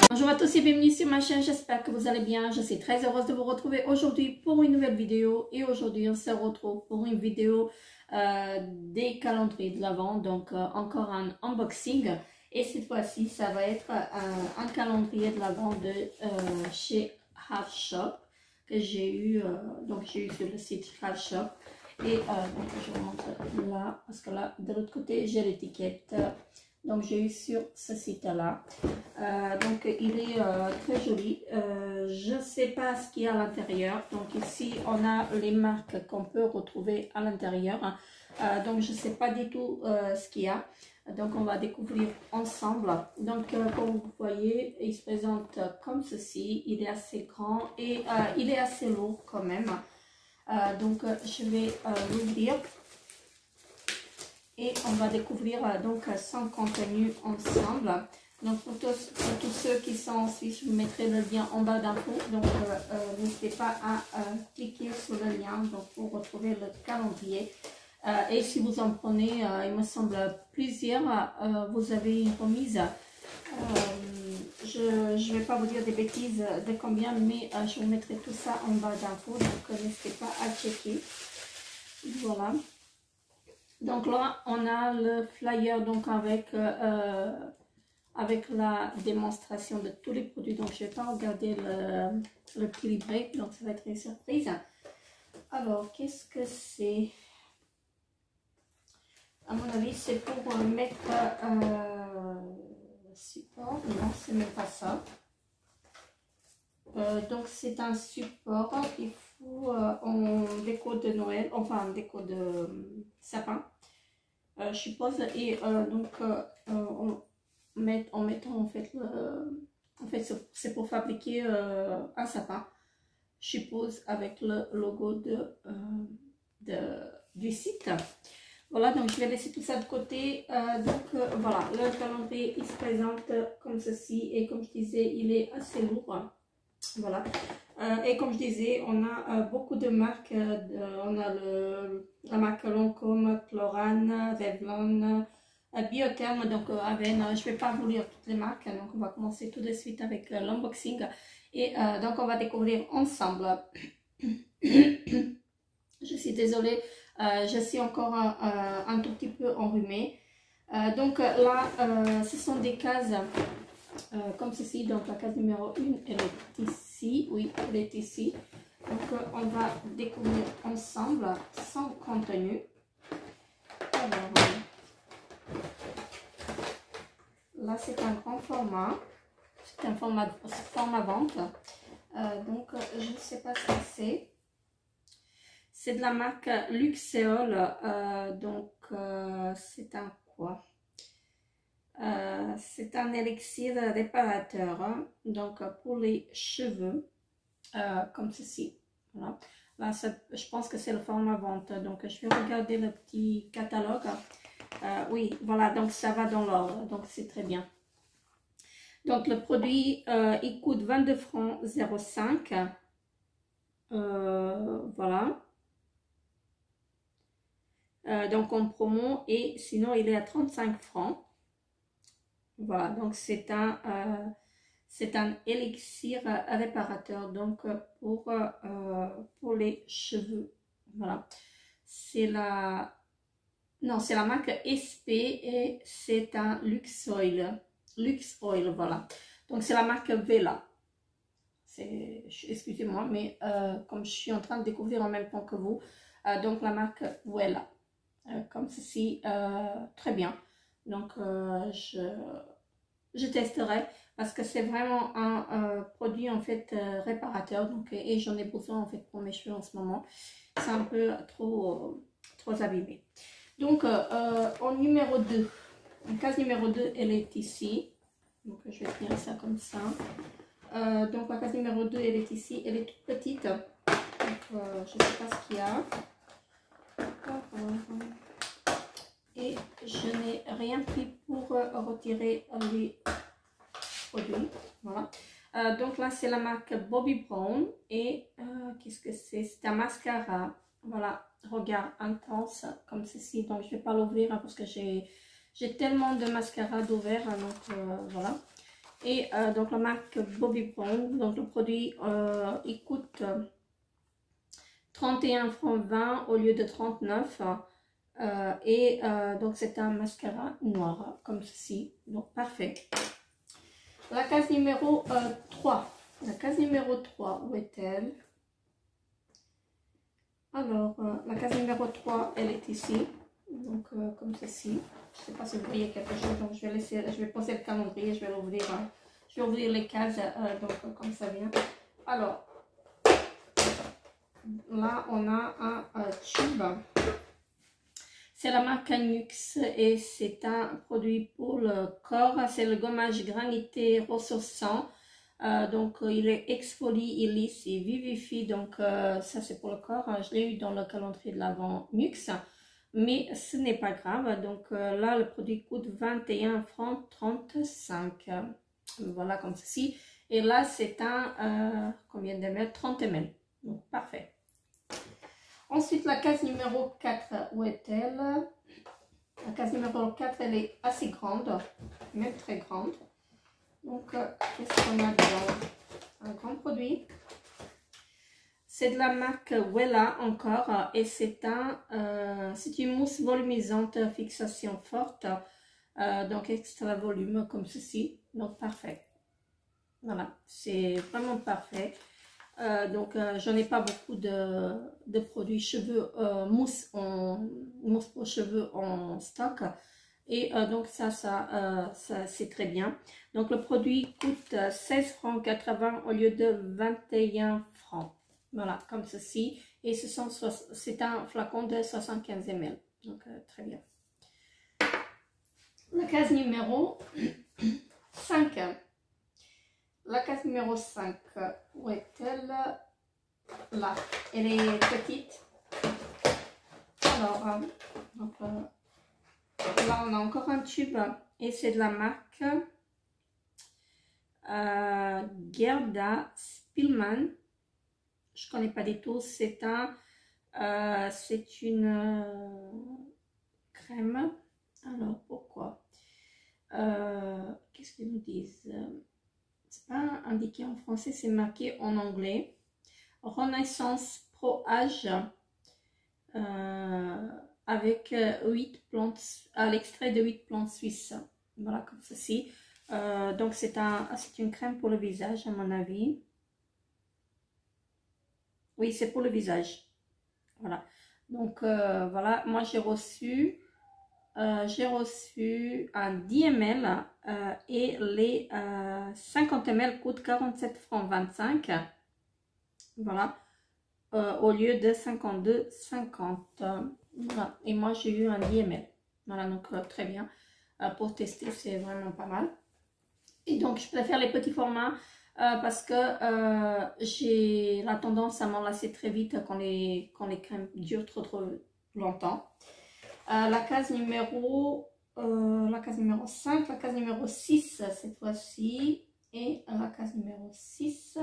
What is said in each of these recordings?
Bonjour à tous et bienvenue sur ma chaîne, j'espère que vous allez bien. Je suis très heureuse de vous retrouver aujourd'hui pour une nouvelle vidéo. Et aujourd'hui on se retrouve pour une vidéo des calendriers de l'Avent, donc encore un unboxing. Et cette fois-ci ça va être un calendrier de l'Avent de chez Half Shop que j'ai eu, sur le site Half Shop. Et donc je vous montre là, parce que là de l'autre côté j'ai l'étiquette. Donc j'ai eu sur ce site là, donc il est très joli. Je ne sais pas ce qu'il y a à l'intérieur, donc ici on a les marques qu'on peut retrouver à l'intérieur, donc je ne sais pas du tout ce qu'il y a, donc on va découvrir ensemble. Donc comme vous voyez, il se présente comme ceci, il est assez grand et il est assez lourd quand même, donc je vais l'ouvrir. Et on va découvrir donc son contenu ensemble. Donc pour tous ceux qui sont en Suisse, je vous mettrai le lien en bas d'infos. Donc n'hésitez pas à cliquer sur le lien donc, pour retrouver le calendrier. Et si vous en prenez, il me semble plusieurs, vous avez une remise. Je ne vais pas vous dire des bêtises de combien, mais je vous mettrai tout ça en bas d'infos. Donc n'hésitez pas à checker. Voilà. Donc là, on a le flyer donc avec la démonstration de tous les produits. Donc je ne vais pas regarder le petit livret, donc ça va être une surprise. Alors, qu'est-ce que c'est? À mon avis, c'est pour mettre le support. Non, c'est même pas ça. Donc c'est un support qu'il faut en déco de Noël, enfin en déco de sapin, je suppose. Et donc en mettant en fait c'est pour fabriquer un sapin, je suppose, avec le logo du site. Voilà, donc je vais laisser tout ça de côté. Voilà, le calendrier il se présente comme ceci, et comme je disais, il est assez lourd. Voilà, et comme je disais, on a beaucoup de marques. On a la marque Lancôme, Chlorane, Revlon, Biotherm, donc Aven. Je ne vais pas vous lire toutes les marques, donc on va commencer tout de suite avec l'unboxing. Et donc on va découvrir ensemble. Je suis désolée, je suis encore un tout petit peu enrhumée. Donc là, ce sont des cases. Comme ceci, donc la case numéro 1, elle est ici, oui, elle est ici. Donc on va découvrir ensemble son contenu. Alors, là c'est un grand format, c'est un format vente. Donc je ne sais pas ce que c'est de la marque Luxéol, donc c'est un quoi? C'est un élixir réparateur, hein, donc pour les cheveux, comme ceci. Voilà. Là, je pense que c'est le format vente, donc je vais regarder le petit catalogue. Oui, voilà, donc ça va dans l'ordre, donc c'est très bien. Donc le produit, il coûte 22 francs 05. Voilà. Donc en promo, et sinon il est à 35 francs. Voilà, donc c'est un élixir réparateur, donc pour les cheveux. Voilà, c'est la marque SP et c'est un Luxe Oil, voilà. Donc c'est la marque Vela. Excusez-moi, mais comme je suis en train de découvrir en même temps que vous, donc la marque Vela, comme ceci, très bien. Donc je testerai, parce que c'est vraiment un produit en fait réparateur, donc, et j'en ai besoin en fait pour mes cheveux en ce moment. C'est un peu trop abîmé. Donc en numéro 2, en case numéro 2, elle est ici. Donc je vais tenir ça comme ça. Donc la case numéro 2, elle est ici, elle est toute petite. Donc je ne sais pas ce qu'il y a. Et je n'ai rien pris pour retirer les produits. Voilà. Donc là, c'est la marque Bobbi Brown. Et qu'est-ce que c'est? C'est un mascara. Voilà, regard intense comme ceci. Donc je vais pas l'ouvrir hein, parce que j'ai tellement de mascara d'ouvert. Hein, donc voilà. Et donc la marque Bobbi Brown. Donc le produit il coûte 31 francs 20 au lieu de 39. Donc c'est un mascara noir comme ceci. Donc parfait. La case numéro 3. La case numéro 3, où est-elle? Alors, la case numéro 3, elle est ici. Donc, comme ceci. Je ne sais pas si vous voyez quelque chose. Donc, je vais poser le calendrier. Je vais l'ouvrir. Hein. Je vais ouvrir les cases. Donc, comme ça vient. Alors, là, on a un tube. C'est la marque Nux et c'est un produit pour le corps. C'est le gommage granité ressourçant. Donc il est exfolie, il lisse, il vivifie. Donc ça c'est pour le corps. Je l'ai eu dans le calendrier de l'Avent Nux. Mais ce n'est pas grave. Donc là le produit coûte 21 francs 35. Voilà comme ceci. Et là c'est un combien de ml? 30 ml. Donc parfait. Ensuite, la case numéro 4, où est-elle? La case numéro 4, elle est assez grande, même très grande. Donc, qu'est-ce qu'on a dedans? Un grand produit. C'est de la marque Wella encore et c'est une mousse volumisante, fixation forte. Donc, extra volume comme ceci. Donc, parfait. Voilà, c'est vraiment parfait. Donc j'en ai pas beaucoup de produits cheveux mousse pour cheveux en stock et donc ça c'est très bien. Donc le produit coûte 16 francs 80 au lieu de 21 francs. Voilà comme ceci et c'est un flacon de 75 ml. Donc très bien. La case numéro 5. La case numéro 5, où est-elle? Là, elle est petite. Alors, là on a encore un tube et c'est de la marque Gerda Spielmann. Je connais pas du tout. C'est une crème. Alors pourquoi? Qu'est-ce qu'ils nous disent? C'est pas indiqué en français, c'est marqué en anglais. Renaissance Pro Âge avec 8 plantes, à l'extrait de 8 plantes suisses. Voilà, comme ceci. Donc, c'est une crème pour le visage, à mon avis. Oui, c'est pour le visage. Voilà. Donc, voilà, moi j'ai reçu un 10 ml et les 50 ml coûtent 47 francs 25. Voilà, au lieu de 52,50. Voilà, et moi j'ai eu un 10 ml. Voilà, donc très bien. Pour tester, c'est vraiment pas mal. Et donc, je préfère les petits formats parce que j'ai la tendance à m'enlacer très vite quand les crèmes durent trop longtemps. La case numéro 5, la case numéro 6 cette fois-ci. Et la case numéro 6,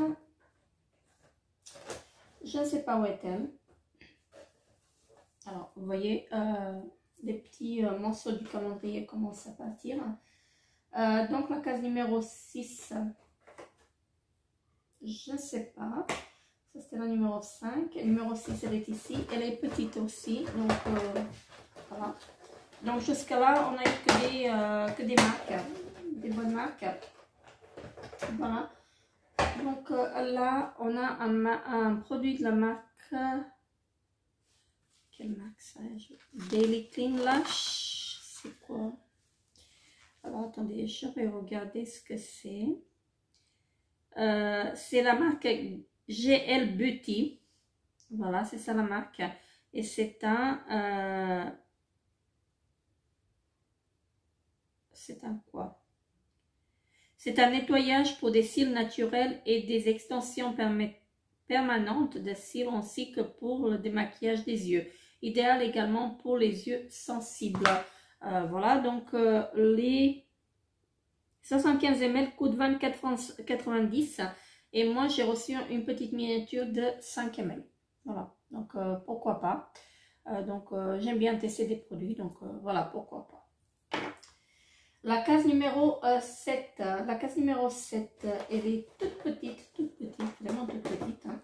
je ne sais pas où est-elle. Alors, vous voyez, les petits morceaux du calendrier commencent à partir. Donc, la case numéro 6, je ne sais pas. Ça, c'était la numéro 5. La numéro 6, elle est ici. Elle est petite aussi. Donc, voilà. Donc, jusqu'à là, on n'a eu que des marques. Des bonnes marques. Voilà. Donc, là, on a un produit de la marque... Quelle marque ça? Daily Clean Lash. C'est quoi? Alors, attendez, je vais regarder ce que c'est. C'est la marque GL Beauty. Voilà, c'est ça la marque. Et c'est quoi? C'est un nettoyage pour des cils naturels et des extensions permanentes de cils ainsi que pour le démaquillage des yeux. Idéal également pour les yeux sensibles. Voilà, donc les 75 ml coûtent 24,90 € et moi j'ai reçu une petite miniature de 5 ml. Voilà, Donc, pourquoi pas. J'aime bien tester des produits. Donc, voilà, pourquoi pas. La case numéro 7. La case numéro 7, elle est toute petite, vraiment toute petite. Hein.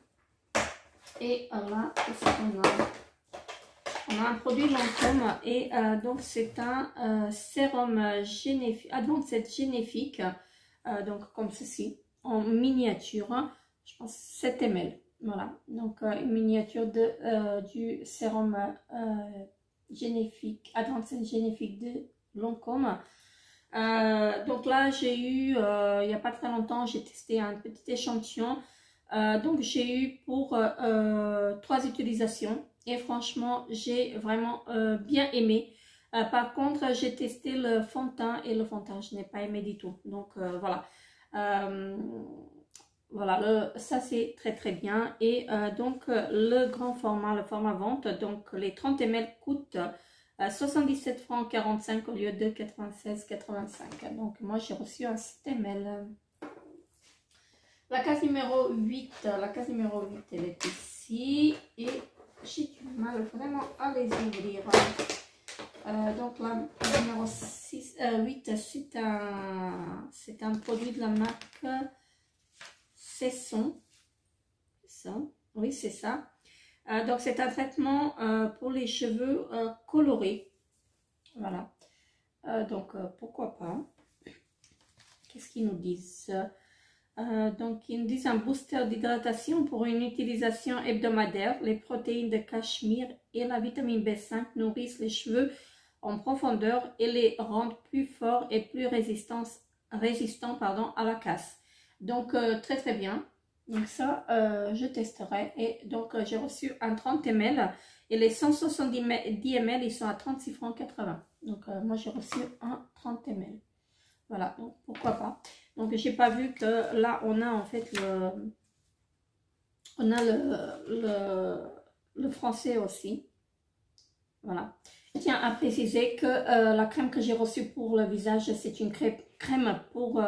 Et là, on a un produit Lancôme et donc c'est un sérum Advanced Génifique, donc comme ceci, en miniature, je pense 7 ml. Voilà, donc une miniature du sérum Génifique, Advanced Génifique de Lancôme. Donc là, j'ai eu, il n'y a pas très longtemps, j'ai testé un petit échantillon. Donc j'ai eu pour 3 utilisations et franchement, j'ai vraiment bien aimé. Par contre, j'ai testé le fond de teint et le fond de teint, je n'ai pas aimé du tout. Donc voilà. Voilà, ça c'est très bien. Et donc le grand format, le format vente, donc les 30 ml coûtent 77 francs 45 au lieu de 96,85. Donc moi j'ai reçu un 7 ml. La case numéro 8, elle est ici et j'ai du mal vraiment à les ouvrir. Donc la numéro 8, c'est un produit de la marque Cesson. Oui, c'est ça. Donc c'est un traitement pour les cheveux colorés. Voilà. Donc pourquoi pas. Qu'est-ce qu'ils nous disent? Donc ils nous disent un booster d'hydratation pour une utilisation hebdomadaire. Les protéines de cachemire et la vitamine B5 nourrissent les cheveux en profondeur et les rendent plus forts et plus résistants à la casse. Donc très bien. Donc ça je testerai. Et donc j'ai reçu un 30 ml et les 170 ml ils sont à 36 francs 80. Donc moi j'ai reçu un 30 ml. Voilà, donc pourquoi pas. Donc j'ai pas vu que là on a en fait le français aussi. Voilà. Je tiens à préciser que la crème que j'ai reçue pour le visage, c'est une crème pour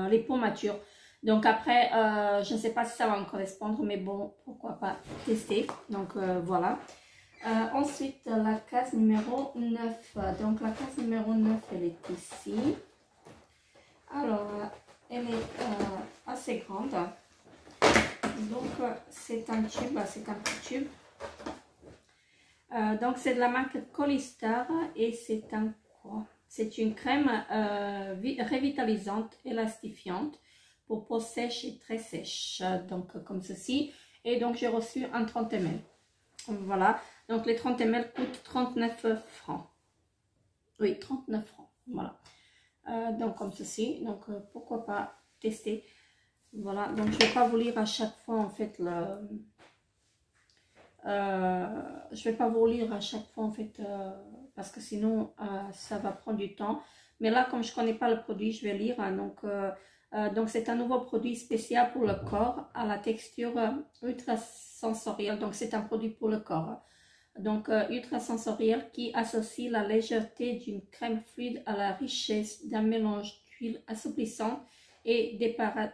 les peaux matures. Donc après, je ne sais pas si ça va me correspondre, mais bon, pourquoi pas tester. Donc voilà. Ensuite, la case numéro 9. Donc la case numéro 9, elle est ici. Alors, elle est assez grande. Donc c'est un tube, c'est un petit tube. Donc c'est de la marque Colistar et c'est un quoi? C'est une crème revitalisante, élastifiante pour peau sèche et très sèche. Donc comme ceci. Et donc j'ai reçu un 30 ml. Voilà. Donc les 30 ml coûtent 39 francs. Oui, 39 francs. Voilà. Donc comme ceci. Donc pourquoi pas tester. Voilà. Donc je ne vais pas vous lire à chaque fois en fait je vais pas vous lire à chaque fois en fait parce que sinon ça va prendre du temps, mais là comme je connais pas le produit je vais lire hein, donc c'est un nouveau produit spécial pour le corps à la texture ultra sensorielle. Donc c'est un produit pour le corps donc ultra sensoriel qui associe la légèreté d'une crème fluide à la richesse d'un mélange d'huile assouplissante et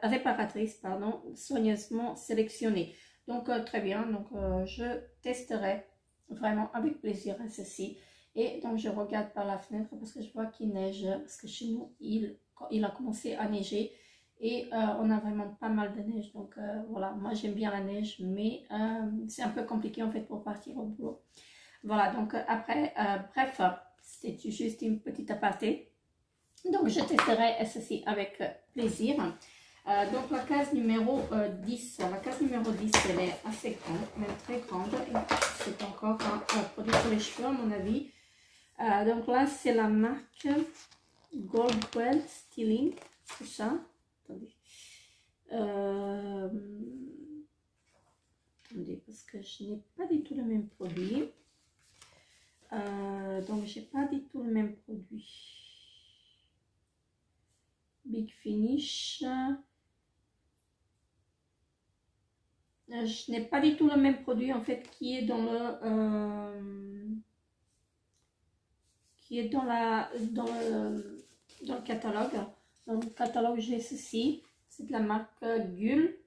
réparatrice soigneusement sélectionnée. Donc très bien, donc je testerai vraiment avec plaisir ceci. Et donc je regarde par la fenêtre parce que je vois qu'il neige, parce que chez nous il a commencé à neiger et on a vraiment pas mal de neige. Donc voilà, moi j'aime bien la neige, mais c'est un peu compliqué en fait pour partir au boulot. Voilà, donc après, bref, c'était juste une petite aparté. Donc je testerai ceci avec plaisir. Donc la case numéro 10, elle est assez grande, même très grande, c'est encore un produit pour les cheveux à mon avis. Donc là c'est la marque Goldwell Styling, c'est ça. Attendez. Attendez, parce que je n'ai pas du tout le même produit. Donc j'ai pas du tout le même produit. Big Finish. Je n'ai pas du tout le même produit en fait qui est dans le catalogue. Dans le catalogue j'ai ceci, c'est de la marque Gull.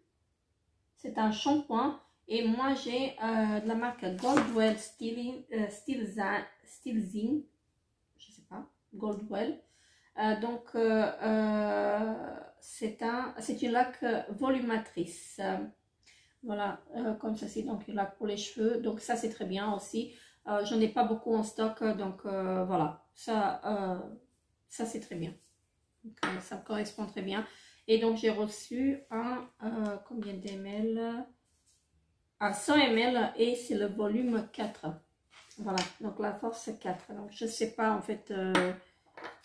C'est un shampoing Et moi, j'ai de la marque Goldwell Stilzing, je sais pas, Goldwell. C'est une laque volumatrice. Voilà, comme ceci, donc une laque pour les cheveux. Donc ça, c'est très bien aussi. Je n'ai pas beaucoup en stock, donc voilà, ça c'est très bien. Donc, ça me correspond très bien. Et donc, j'ai reçu un, combien d'ml? À 100 ml et c'est le volume 4. Voilà, donc la force 4. Donc, je sais pas, en fait,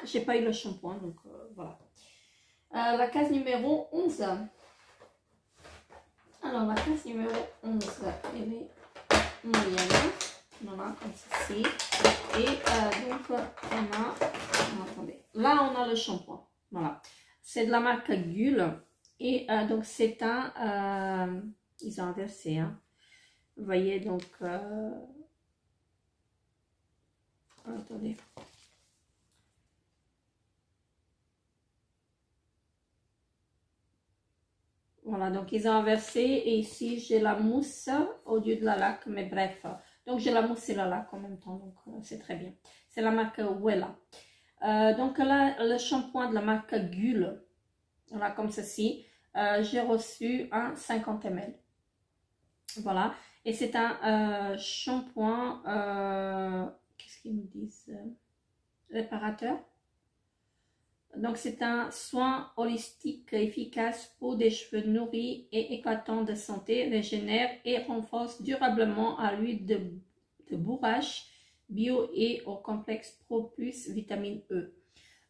j'ai pas eu le shampoing, donc voilà. La case numéro 11. Alors, la case numéro 11, elle est moyenne. Voilà, comme ceci. Et donc, on a, attendez, là, on a le shampoing. Voilà, c'est de la marque Gull. Et donc, c'est un, ils ont inversé, hein. Vous voyez, donc, attendez. Voilà, donc ils ont inversé et ici j'ai la mousse au lieu de la laque, mais bref. Donc j'ai la mousse et la laque en même temps, donc c'est très bien. C'est la marque Wella. Donc là, le shampoing de la marque Gull, voilà, comme ceci. J'ai reçu un 50 ml. Voilà, et c'est un shampoing, qu'est-ce qu'ils nous disent? Réparateur. Donc, c'est un soin holistique efficace pour des cheveux nourris et éclatants de santé, régénère et renforce durablement à l'huile de bourrache bio et au complexe Pro Plus vitamine E.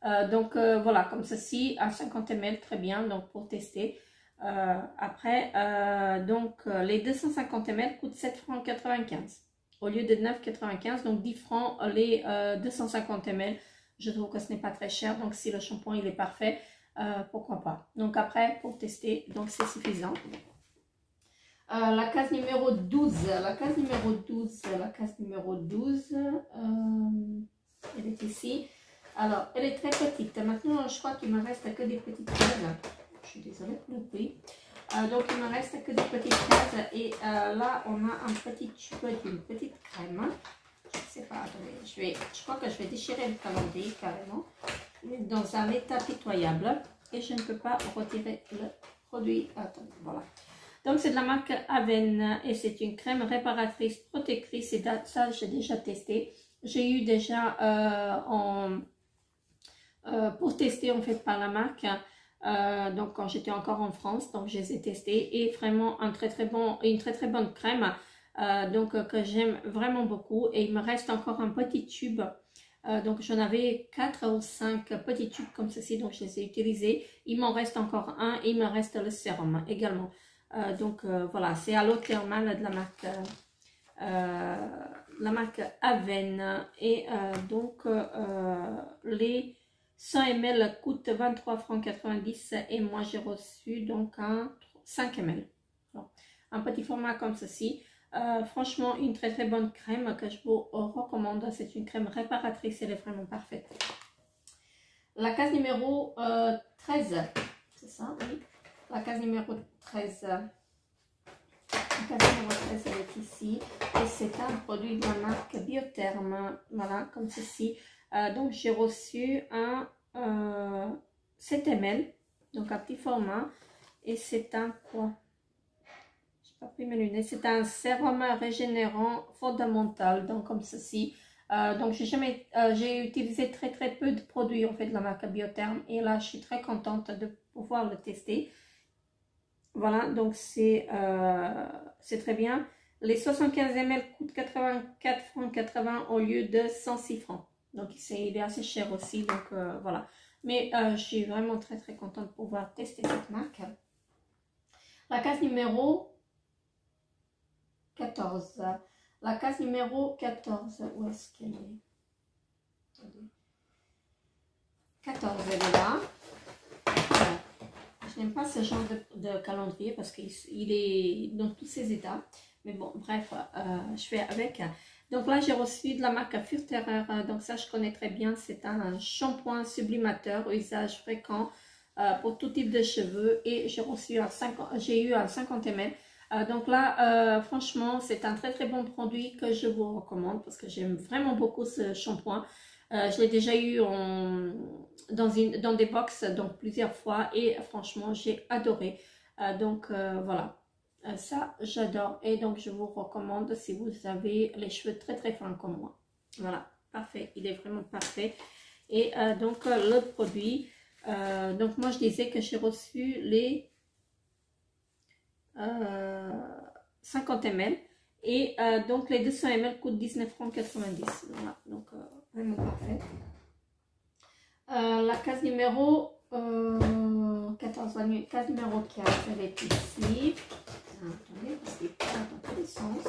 Voilà, comme ceci, à 50 ml, très bien, donc pour tester. Les 250 ml coûtent 7,95 francs au lieu de 9,95, donc 10 francs les 250 ml. Je trouve que ce n'est pas très cher, donc si le shampoing il est parfait, pourquoi pas. Donc après, pour tester, donc c'est suffisant. La case numéro 12, elle est ici. Alors, elle est très petite. Maintenant, je crois qu'il me reste que des petites cases. Je suis désolée pour le bruit. Donc, il me reste que des petites cases. Et là, on a un petit tube d'une petite crème. Je ne sais pas, attendez, je crois que je vais déchirer le calendrier carrément. Il est dans un état pitoyable. Et je ne peux pas retirer le produit. Attendez, voilà. Donc, c'est de la marque Aven. Et c'est une crème réparatrice, protectrice. Et ça, j'ai déjà testé. J'ai eu déjà pour tester en fait par la marque, donc quand j'étais encore en France, donc je les ai testés et vraiment une très très bonne crème, que j'aime vraiment beaucoup. Et il me reste encore un petit tube, donc j'en avais 4 ou 5 petits tubes comme ceci, donc je les ai utilisés. Il m'en reste encore un et il me reste le sérum également. Voilà, c'est à l'eau thermale de la marque Aven. Et les 100 ml coûtent 23,90 francs et moi j'ai reçu donc un 5 ml. Bon, un petit format comme ceci. Franchement, une très très bonne crème que je vous recommande. C'est une crème réparatrice, elle est vraiment parfaite. La case numéro 13, c'est ça, oui. La case numéro 13. La case numéro 13, elle est ici. Et c'est un produit de la marque Biotherme. Voilà, comme ceci. Donc j'ai reçu un 7 ml, donc un petit format, et c'est un quoi? J'ai pas pris mes lunettes. C'est un sérum régénérant fondamental, donc comme ceci. Donc j'ai utilisé très très peu de produits en fait de la marque Biotherme, et là je suis très contente de pouvoir le tester. Voilà, donc c'est très bien. Les 75 ml coûtent 84,80 francs au lieu de 106 francs. Donc, il est assez cher aussi. Donc, voilà. Mais je suis vraiment très, très contente de pouvoir tester cette marque. La case numéro 14. La case numéro 14. Où est-ce qu'elle est? 14, elle est là. Voilà. Je n'aime pas ce genre de calendrier parce qu'il est dans tous ses états. Mais bon, bref, je fais avec. Donc là, j'ai reçu de la marque Furterer. Donc ça, je connais très bien. C'est un shampoing sublimateur, usage fréquent pour tout type de cheveux. Et j'ai eu un 50 ml. Donc là, franchement, c'est un très très bon produit que je vous recommande parce que j'aime vraiment beaucoup ce shampoing. Je l'ai déjà eu dans des box donc plusieurs fois et franchement, j'ai adoré. Voilà, ça j'adore et donc je vous recommande si vous avez les cheveux très très fins comme moi. Voilà, parfait, il est vraiment parfait. Et le produit, donc moi je disais que j'ai reçu les 50 ml et donc les 200 ml coûtent 19,90 francs. Voilà, donc vraiment parfait. La case numéro 14, la case numéro 15, elle est ici. Attendez, parce qu'il part dans tous les sens.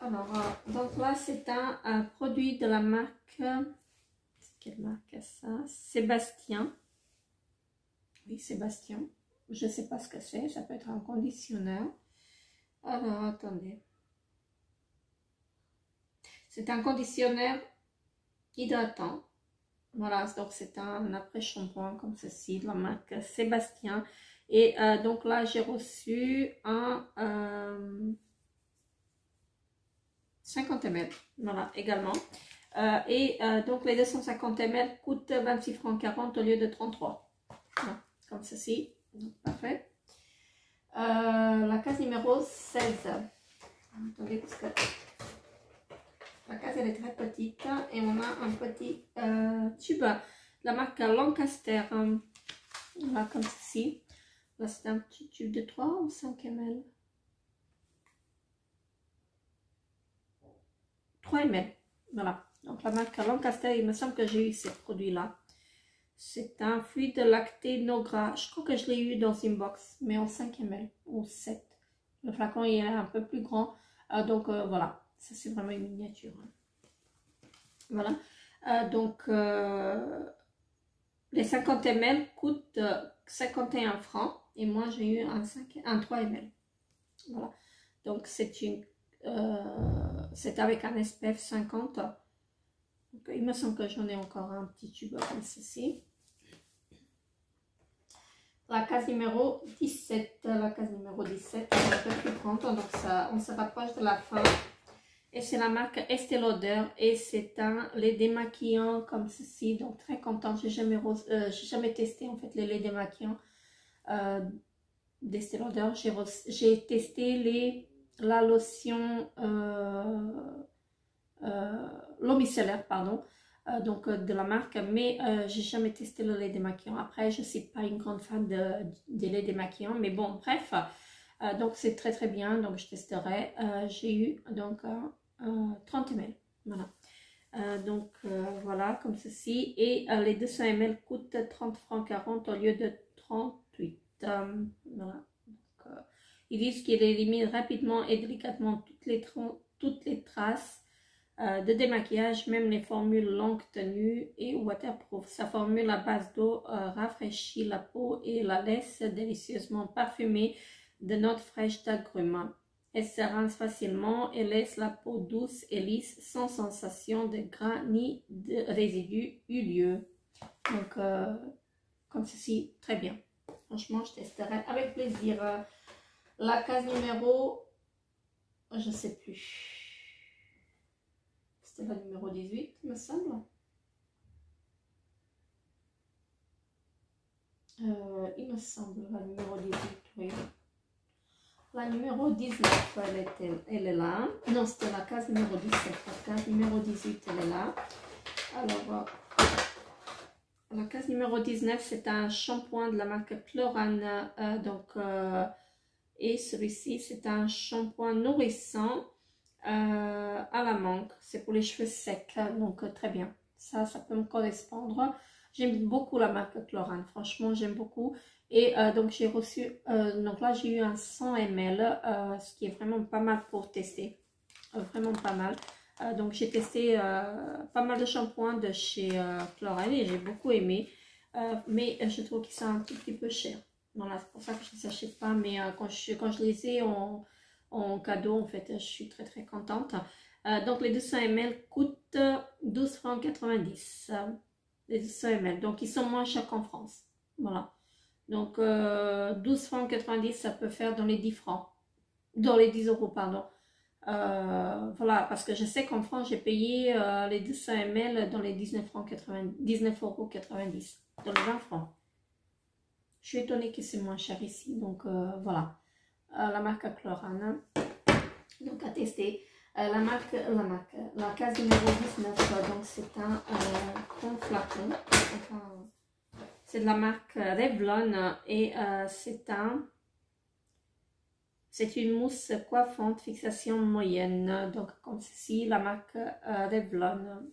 Alors, donc là, c'est un produit de la marque, quelle marque ça? Sébastien. Oui, Sébastien. Je ne sais pas ce que c'est, ça peut être un conditionneur. Alors, attendez. C'est un conditionneur hydratant. Voilà, donc c'est un après-shampoing comme ceci, de la marque Sébastien. Et donc là, j'ai reçu un 50 ml. Voilà, également. Donc les 250 ml coûtent 26,40 francs au lieu de 33. Voilà, comme ceci. Donc, parfait. La case numéro 16. Attendez, parce que la case elle est très petite et on a un petit tube de la marque Lancaster. Voilà, comme ceci. Là, c'est un petit tube de 3 ou 5 ml. 3 ml. Voilà. Donc, la marque Lancaster, il me semble que j'ai eu ces produits-là. C'est un fluide lacté no gras. Je crois que je l'ai eu dans une box, mais en 5 ml ou 7. Le flacon il est un peu plus grand. Voilà. Ça, c'est vraiment une miniature. Voilà. Les 50 ml coûtent 51 francs. Et moi, j'ai eu un 3 ml. Voilà. Donc, c'est avec un SPF 50. Donc, il me semble que j'en ai encore un petit tube comme ceci. La case numéro 17. La case numéro 17, on est un peu plus grande. Donc, on se rapproche de la fin. Et c'est la marque Estée Lauder. Et c'est un lait démaquillant comme ceci. Donc, très contente. J'ai jamais testé en fait les laits démaquillants d'Estée Lauder. J'ai testé la lotion l'eau micellaire, pardon, de la marque, mais j'ai jamais testé le lait démaquillant. Après, je ne suis pas une grande fan des laits démaquillants, mais bon, bref, donc c'est très très bien, donc je testerai. J'ai eu donc 30 ml, voilà. Voilà, comme ceci, et les 200 ml coûtent 30 francs 40 au lieu de 38. Voilà. Ils disent qu'il élimine rapidement et délicatement toutes les traces de démaquillage, même les formules longue tenue et waterproof. Sa formule à base d'eau rafraîchit la peau et la laisse délicieusement parfumée de notes fraîches d'agrumes. Elle se rince facilement et laisse la peau douce et lisse sans sensation de gras ni de résidus huileux. Donc, comme ceci, très bien. Franchement, je testerai avec plaisir. La case numéro, je ne sais plus. C'était la numéro 18, me semble. Il me semble, la numéro 18, oui. La numéro 19, elle est là. Non, c'était la case numéro 17. La case numéro 18, elle est là. Alors, la case numéro 19, c'est un shampoing de la marque Chlorane. Et celui-ci, c'est un shampoing nourrissant à la mangue. C'est pour les cheveux secs, donc très bien. Ça peut me correspondre. J'aime beaucoup la marque Chlorane, franchement, j'aime beaucoup. Et donc, j'ai reçu, donc là, j'ai eu un 100 ml, ce qui est vraiment pas mal pour tester. Vraiment pas mal. Donc, j'ai testé pas mal de shampoings de chez Chlorane et j'ai beaucoup aimé. Mais je trouve qu'ils sont un tout petit peu chers. Voilà, c'est pour ça que je ne les achète pas. Mais quand je les ai en cadeau, en fait, je suis très très contente. Donc, les 200 ml coûtent 12,90 francs. Les 200 ml. Donc, ils sont moins chers qu'en France. Voilà. Donc 12 francs 90, ça peut faire dans les 10 francs. Dans les 10 euros, pardon. Voilà, parce que je sais qu'en France, j'ai payé les 200 ml dans les 19 francs 90, 19,90 €, dans les 20 francs. Je suis étonnée que c'est moins cher ici, donc voilà. La marque Chlorane, donc à tester. La case numéro 19, donc c'est un grand flacon. Enfin, c'est de la marque Revlon et c'est une mousse coiffante fixation moyenne. Donc comme ceci, la marque Revlon.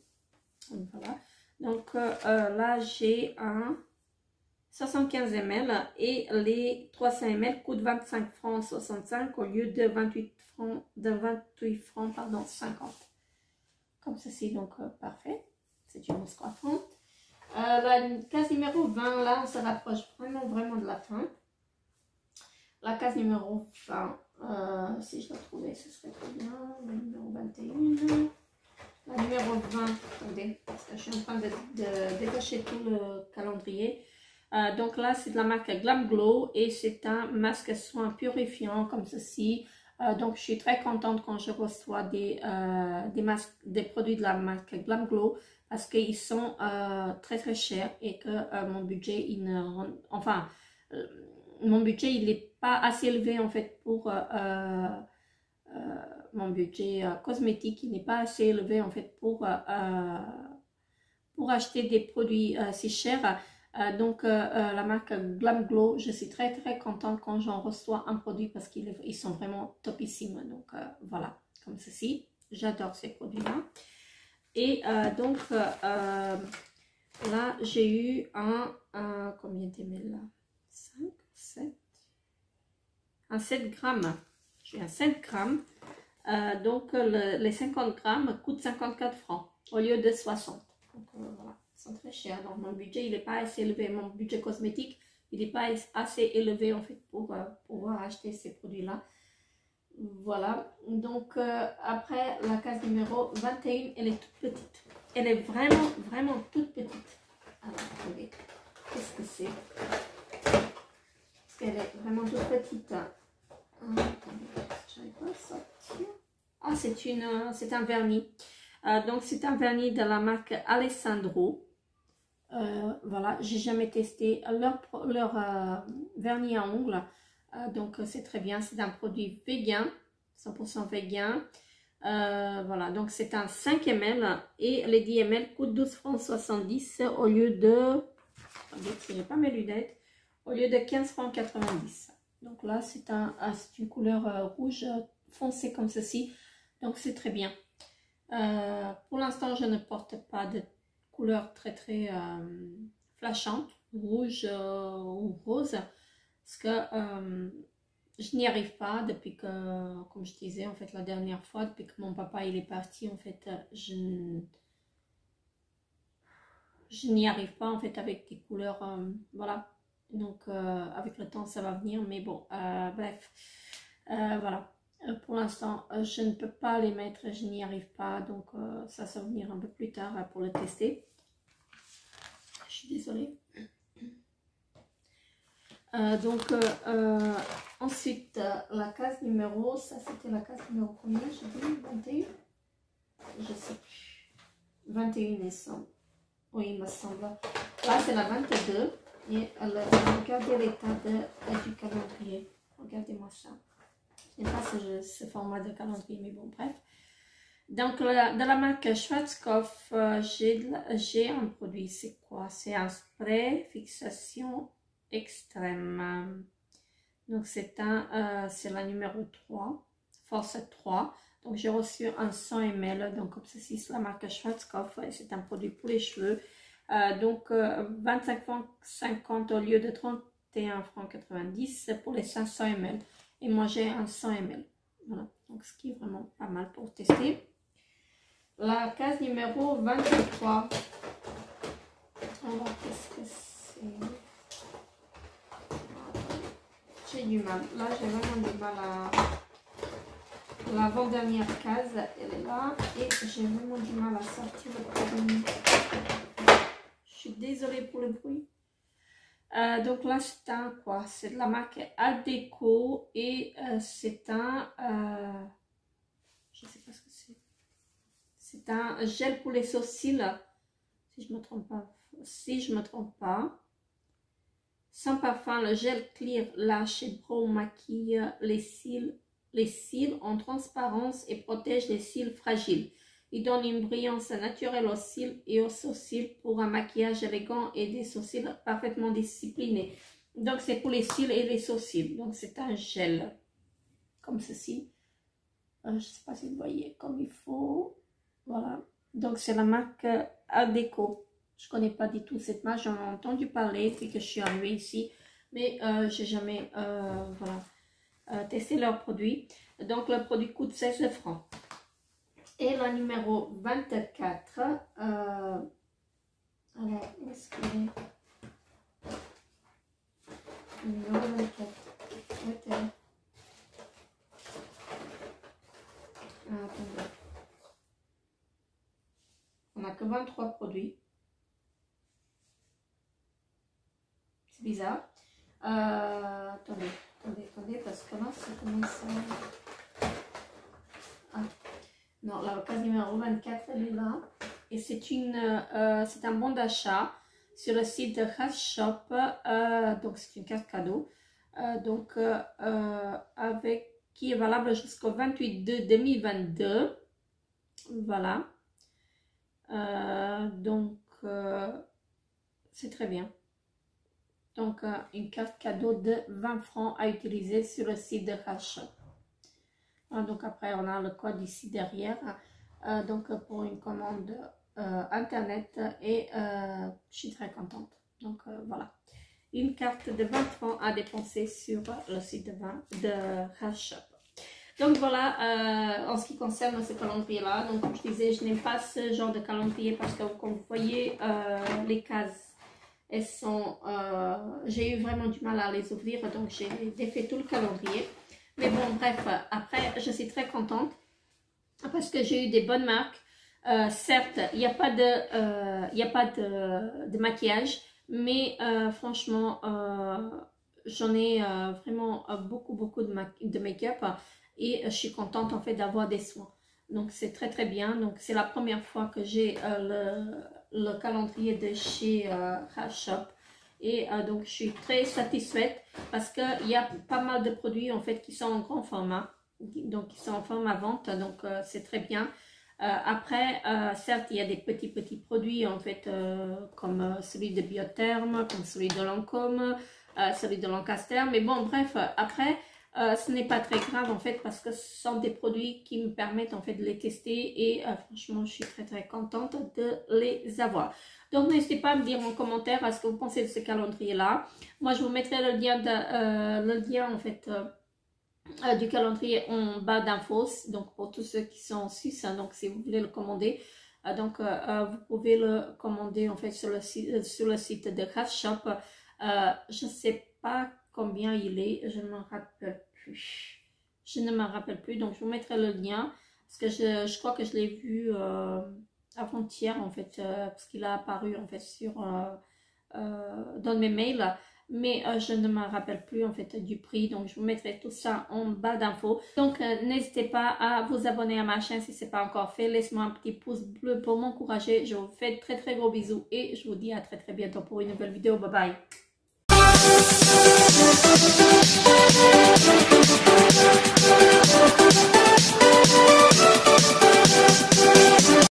Voilà. Donc là j'ai un 75 ml et les 300 ml coûtent 25 francs 65 au lieu de 28 francs pardon, 50. Comme ceci, donc parfait. C'est une mousse coiffante. La case numéro 20, là, on se rapproche vraiment de la fin. La case numéro 20, si je la trouvais, ce serait très bien. La numéro 21. La numéro 20, attendez, parce que je suis en train de détacher tout le calendrier. Donc là, c'est de la marque Glam Glow et c'est un masque soin purifiant comme ceci. Donc je suis très contente quand je reçois des produits de la marque Glam Glow parce qu'ils sont très chers et que mon budget, mon budget il n'est pas assez élevé en fait pour mon budget cosmétique, il n'est pas assez élevé en fait pour acheter des produits si chers. Donc la marque Glam Glow, je suis très contente quand j'en reçois un produit parce qu'ils sont vraiment topissimes. Donc voilà, comme ceci, j'adore ces produits là. Et donc là j'ai eu combien d'ml là, 5, 7, un 7 grammes. J'ai un 7 grammes. Donc les 50 grammes coûtent 54 francs au lieu de 60. Donc voilà, ils sont très chers. Donc mon budget il n'est pas assez élevé. Mon budget cosmétique il n'est pas assez élevé en fait pour pouvoir acheter ces produits là. Voilà, donc après la case numéro 21, elle est toute petite. Elle est vraiment toute petite. Alors attendez, qu'est-ce que c'est? Parce qu'elle est vraiment toute petite. Attendez, je n'arrive pas à sortir. Ah, c'est un vernis. Donc c'est un vernis de la marque Alessandro. Voilà, j'ai jamais testé leur vernis à ongles. Donc c'est très bien, c'est un produit vegan, 100% vegan. Voilà, donc c'est un 5 ml et les 10 ml coûtent 12 francs 70 au lieu de, si j'ai pas mes lunettes, au lieu de 15 francs 90. Donc là c'est une couleur rouge foncé comme ceci, donc c'est très bien. Pour l'instant je ne porte pas de couleur très flashante, rouge ou rose, parce que je n'y arrive pas depuis que, comme je disais en fait la dernière fois, depuis que mon papa il est parti, en fait je n'y arrive pas en fait avec des couleurs, voilà. Donc avec le temps ça va venir, mais bon, bref, voilà. Pour l'instant je ne peux pas les mettre, je n'y arrive pas, donc ça va venir un peu plus tard pour le tester. Je suis désolée. Donc ensuite la case numéro, ça c'était la case numéro combien, j'ai dit 21, je sais plus, 21 il me semble, oui il me semble, là c'est la 22 et regardez l'état du calendrier, regardez-moi ça, je n'ai pas ce format de calendrier mais bon bref. Donc de la marque Schwarzkopf, j'ai un produit, c'est quoi? C'est un spray fixation extrême. Donc c'est la numéro 3, force 3. Donc j'ai reçu un 100 ml, donc comme ceci, c'est la marque Schwarzkopf et c'est un produit pour les cheveux. Donc 25 francs 50 au lieu de 31 francs 90 pour les 500 ml. Et moi j'ai un 100 ml. Voilà, donc ce qui est vraiment pas mal pour tester. La case numéro 23. Alors qu'est-ce que c'est? J'ai du mal. Là, j'ai vraiment du mal à... L'avant-dernière case, elle est là. Et j'ai vraiment du mal à sortir le produit. Je suis désolée pour le bruit. Donc là, c'est un quoi? C'est de la marque Adecco et c'est un... je sais pas ce que c'est. C'est un gel pour les sourcils, si je me trompe pas. Si je me trompe pas. Sans parfum, le gel Clear Lash et Brow maquille les cils en transparence et protège les cils fragiles. Il donne une brillance naturelle aux cils et aux sourcils pour un maquillage élégant et des sourcils parfaitement disciplinés. Donc c'est pour les cils et les sourcils. Donc c'est un gel comme ceci. Je ne sais pas si vous voyez comme il faut. Voilà. Donc c'est la marque Adecco. Je ne connais pas du tout cette marque. J'en ai entendu parler depuis que je suis arrivée ici. Mais je n'ai jamais testé leurs produits. Donc le produit coûte 16 francs. Et la numéro 24, alors, où est-ce qu'il est? Numéro 24, attendez. On n'a que 23 produits. C'est bizarre. Attendez, parce que là, ça commence à... Ah. Non, la case numéro 24, elle est là. Et c'est un bon d'achat sur le site de Rush Shop. Donc, c'est une carte cadeau. Qui est valable jusqu'au 28/2/2022. Voilà. C'est très bien. Donc, une carte cadeau de 20 francs à utiliser sur le site de Rush Shop. Donc après on a le code ici derrière, donc pour une commande internet et je suis très contente. Donc voilà, une carte de 20 francs à dépenser sur le site de Rush Shop. Donc voilà, en ce qui concerne ce calendrier là, donc comme je disais, je n'aime pas ce genre de calendrier parce que comme vous voyez les cases, elles sont, j'ai eu vraiment du mal à les ouvrir, donc j'ai défait tout le calendrier. Mais bon, bref, après, je suis très contente parce que j'ai eu des bonnes marques. Certes, il n'y a pas de maquillage, mais franchement, j'en ai vraiment beaucoup de make-up et je suis contente en fait d'avoir des soins. Donc, c'est très très bien. Donc, c'est la première fois que j'ai le calendrier de chez Rush Shop. Et donc, je suis très satisfaite parce qu'il y a pas mal de produits en fait qui sont en grand format. Donc, qui sont en format vente. Donc, c'est très bien. Après, certes, il y a des petits produits en fait comme celui de Biotherm, comme celui de Lancôme, celui de Lancaster. Mais bon, bref, après, ce n'est pas très grave en fait parce que ce sont des produits qui me permettent en fait de les tester. Et franchement, je suis très contente de les avoir. Donc, n'hésitez pas à me dire en commentaire ce que vous pensez de ce calendrier-là. Moi, je vous mettrai le lien en fait du calendrier en bas d'infos. Donc, pour tous ceux qui sont en Suisse, hein, donc si vous voulez le commander, vous pouvez le commander en fait sur le site de Rush Shop. Je ne sais pas combien il est, je ne me rappelle plus. Donc, je vous mettrai le lien parce que je crois que je l'ai vu avant-hier en fait parce qu'il a apparu en fait dans mes mails, mais je ne me rappelle plus en fait du prix. Donc je vous mettrai tout ça en bas d'infos. Donc n'hésitez pas à vous abonner à ma chaîne si ce n'est pas encore fait. Laissez-moi un petit pouce bleu pour m'encourager. Je vous fais très gros bisous et je vous dis à très bientôt pour une nouvelle vidéo. Bye bye.